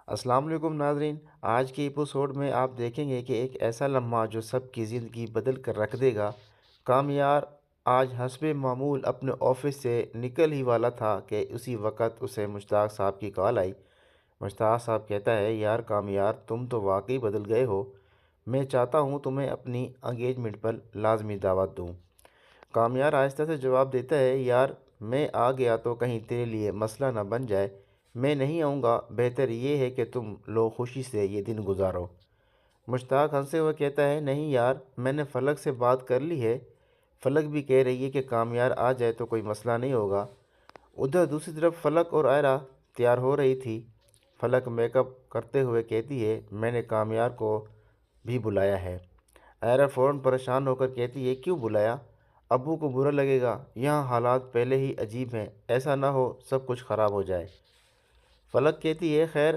السلام علیکم ناظرین، آج کے ایپیسوڈ میں آپ دیکھیں گے کہ ایک ایسا لمحہ جو سب کی زندگی بدل کر رکھ دے گا۔ کامیار آج حسب معمول اپنے آفس سے نکل ہی والا تھا کہ اسی وقت اسے مشتاق صاحب کی کال آئی۔ مشتاق صاحب کہتا ہے، یار کامیار، تم تو واقعی بدل گئے ہو، میں چاہتا ہوں تمہیں اپنی انگیجمنٹ پر لازمی دعوت دوں۔ کامیار آہستہ سے جواب دیتا ہے، یار میں آ گیا تو کہیں تیرے لیے مسئلہ نہ بن جائے۔ میں نہیں آؤں گا، بہتر یہ ہے کہ تم لوگ خوشی سے یہ دن گزارو۔ مشتاق ہنسے ہوئے کہتا ہے، نہیں یار، میں نے فلک سے بات کر لی ہے، فلک بھی کہہ رہی ہے کہ کامیار آ جائے تو کوئی مسئلہ نہیں ہوگا۔ ادھر دوسری طرف فلک اور آئرہ تیار ہو رہی تھی۔ فلک میک اپ کرتے ہوئے کہتی ہے، میں نے کامیار کو بھی بلایا ہے۔ آئرہ فوراً پریشان ہو کر کہتی ہے، کیوں بلایا؟ ابو کو برا لگے گا، یہاں حالات پہلے ہی عجیب ہیں، ایسا نہ ہو سب کچھ خراب ہو جائے۔ فلک کہتی ہے، خیر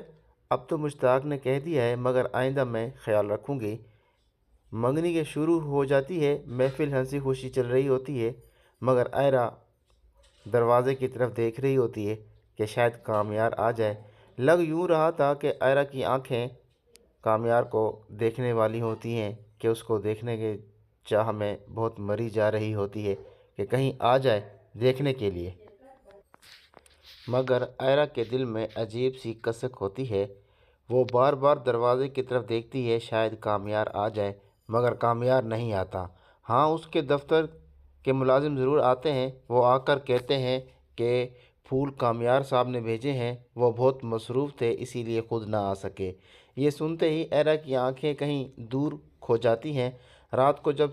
اب تو مشتاق نے کہہ دیا ہے، مگر آئندہ میں خیال رکھوں گی۔ منگنی کے شروع ہو جاتی ہے، محفل ہنسی خوشی چل رہی ہوتی ہے، مگر آئرہ دروازے کی طرف دیکھ رہی ہوتی ہے کہ شاید کامیار آ جائے۔ لگ یوں رہا تھا کہ آئرہ کی آنکھیں کامیار کو دیکھنے والی ہوتی ہیں، کہ اس کو دیکھنے کے چاہ میں بہت مری جا رہی ہوتی ہے کہ کہیں آ جائے دیکھنے کے لیے۔ مگر آئرہ کے دل میں عجیب سی کسک ہوتی ہے، وہ بار بار دروازے کی طرف دیکھتی ہے، شاید کامیار آ جائے، مگر کامیار نہیں آتا۔ ہاں، اس کے دفتر کے ملازم ضرور آتے ہیں، وہ آ کر کہتے ہیں کہ پھول کامیار صاحب نے بھیجے ہیں، وہ بہت مصروف تھے اسی لیے خود نہ آ سکے۔ یہ سنتے ہی آئرہ کی آنکھیں کہیں دور کھو جاتی ہیں۔ رات کو جب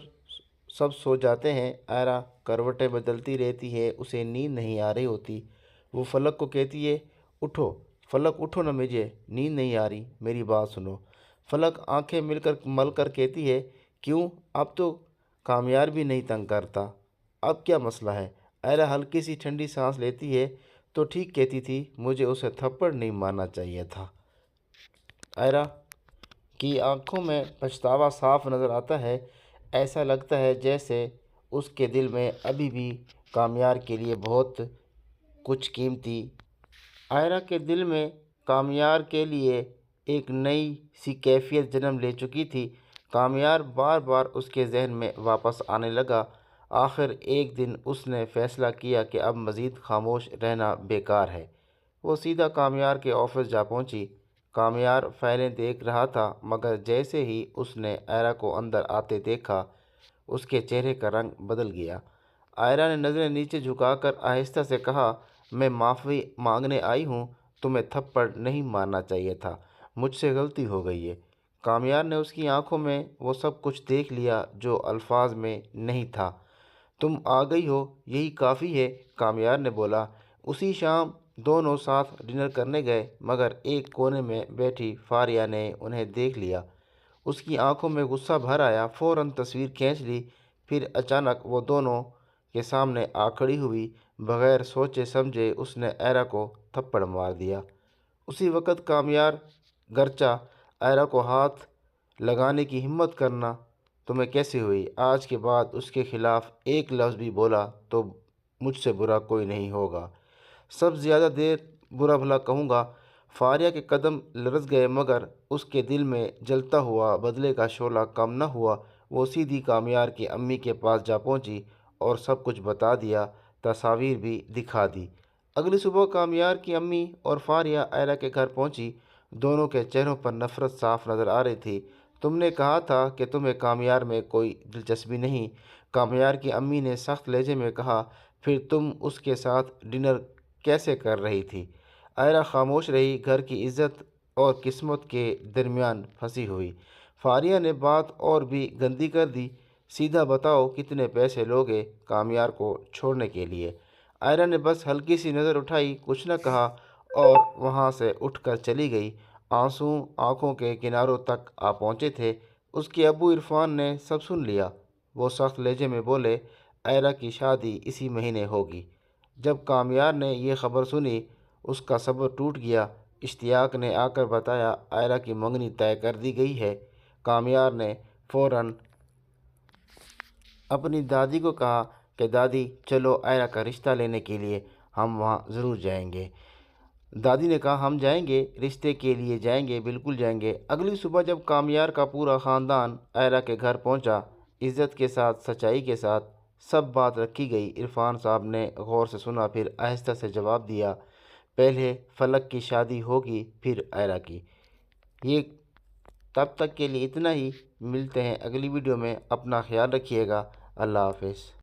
سب سو جاتے ہیں، آئرہ کروٹیں بدلتی رہتی ہے، اسے نیند نہیں آ رہی ہوتی۔ وہ فلک کو کہتی ہے، اٹھو فلک، اٹھو نا، مجھے نیند نہیں آ رہی، میری بات سنو۔ فلک آنکھیں مل کر کہتی ہے، کیوں، اب تو کامیار بھی نہیں تنگ کرتا، اب کیا مسئلہ ہے؟ آئرہ ہلکی سی ٹھنڈی سانس لیتی ہے، تو ٹھیک کہتی تھی، مجھے اسے تھپڑ نہیں مارنا چاہیے تھا۔ آئرہ کی آنکھوں میں پچھتاوا صاف نظر آتا ہے، ایسا لگتا ہے جیسے اس کے دل میں ابھی بھی کامیار کے لیے بہت کچھ قیمتی۔ آئرہ کے دل میں کامیار کے لیے ایک نئی سی کیفیت جنم لے چکی تھی۔ کامیار بار بار اس کے ذہن میں واپس آنے لگا۔ آخر ایک دن اس نے فیصلہ کیا کہ اب مزید خاموش رہنا بیکار ہے۔ وہ سیدھا کامیار کے آفس جا پہنچی۔ کامیار فائلیں دیکھ رہا تھا، مگر جیسے ہی اس نے آئرہ کو اندر آتے دیکھا، اس کے چہرے کا رنگ بدل گیا۔ آئرہ نے نظریں نیچے جھکا کر آہستہ سے کہا، میں معافی مانگنے آئی ہوں، تمہیں تھپڑ نہیں مارنا چاہیے تھا، مجھ سے غلطی ہو گئی ہے۔ کامیار نے اس کی آنکھوں میں وہ سب کچھ دیکھ لیا جو الفاظ میں نہیں تھا۔ تم آ گئی ہو، یہی کافی ہے، کامیار نے بولا۔ اسی شام دونوں ساتھ ڈنر کرنے گئے، مگر ایک کونے میں بیٹھی فاریہ نے انہیں دیکھ لیا۔ اس کی آنکھوں میں غصہ بھر آیا، فوراً تصویر کھینچ لی، پھر اچانک وہ دونوں کے سامنے آ کھڑی ہوئی۔ بغیر سوچے سمجھے اس نے آئرہ کو تھپڑ مار دیا۔ اسی وقت کامیار گرچہ آئرہ کو ہاتھ لگانے کی ہمت کرنا تمہیں کیسے ہوئی؟ آج کے بعد اس کے خلاف ایک لفظ بھی بولا تو مجھ سے برا کوئی نہیں ہوگا، سب زیادہ دیر برا بھلا کہوں گا۔ فاریہ کے قدم لرز گئے، مگر اس کے دل میں جلتا ہوا بدلے کا شعلہ کم نہ ہوا۔ وہ سیدھی کامیار کی امی کے پاس جا پہنچی اور سب کچھ بتا دیا، تصاویر بھی دکھا دی۔ اگلی صبح کامیار کی امی اور فاریہ آئرہ کے گھر پہنچی۔ دونوں کے چہروں پر نفرت صاف نظر آ رہی تھی۔ تم نے کہا تھا کہ تمہیں کامیار میں کوئی دلچسپی نہیں، کامیار کی امی نے سخت لہجے میں کہا، پھر تم اس کے ساتھ ڈنر کیسے کر رہی تھی؟ آئرہ خاموش رہی، گھر کی عزت اور قسمت کے درمیان پھنسی ہوئی۔ فاریہ نے بات اور بھی گندی کر دی، سیدھا بتاؤ کتنے پیسے لوگے کامیار کو چھوڑنے کے لیے؟ آئرہ نے بس ہلکی سی نظر اٹھائی، کچھ نہ کہا اور وہاں سے اٹھ کر چلی گئی۔ آنسو آنکھوں کے کناروں تک آ پہنچے تھے۔ اس کے ابو عرفان نے سب سن لیا۔ وہ سخت لہجے میں بولے، آئرہ کی شادی اسی مہینے ہوگی۔ جب کامیار نے یہ خبر سنی، اس کا صبر ٹوٹ گیا۔ اشتیاق نے آ کر بتایا، آئرہ کی منگنی طے کر دی گئی ہے۔ کامیار نے فوراً اپنی دادی کو کہا کہ دادی چلو آئرہ کا رشتہ لینے کے لیے ہم وہاں ضرور جائیں گے۔ دادی نے کہا ہم جائیں گے، رشتے کے لیے جائیں گے، بالکل جائیں گے۔ اگلی صبح جب کامیار کا پورا خاندان آئرہ کے گھر پہنچا، عزت کے ساتھ، سچائی کے ساتھ سب بات رکھی گئی۔ عرفان صاحب نے غور سے سنا، پھر آہستہ سے جواب دیا، پہلے فلک کی شادی ہوگی، پھر آئرہ کی۔ یہ تب تک کے لیے اتنا ہی، ملتے ہیں اگلی ویڈیو میں، اپنا خیال رکھیے گا، اللہ حافظ۔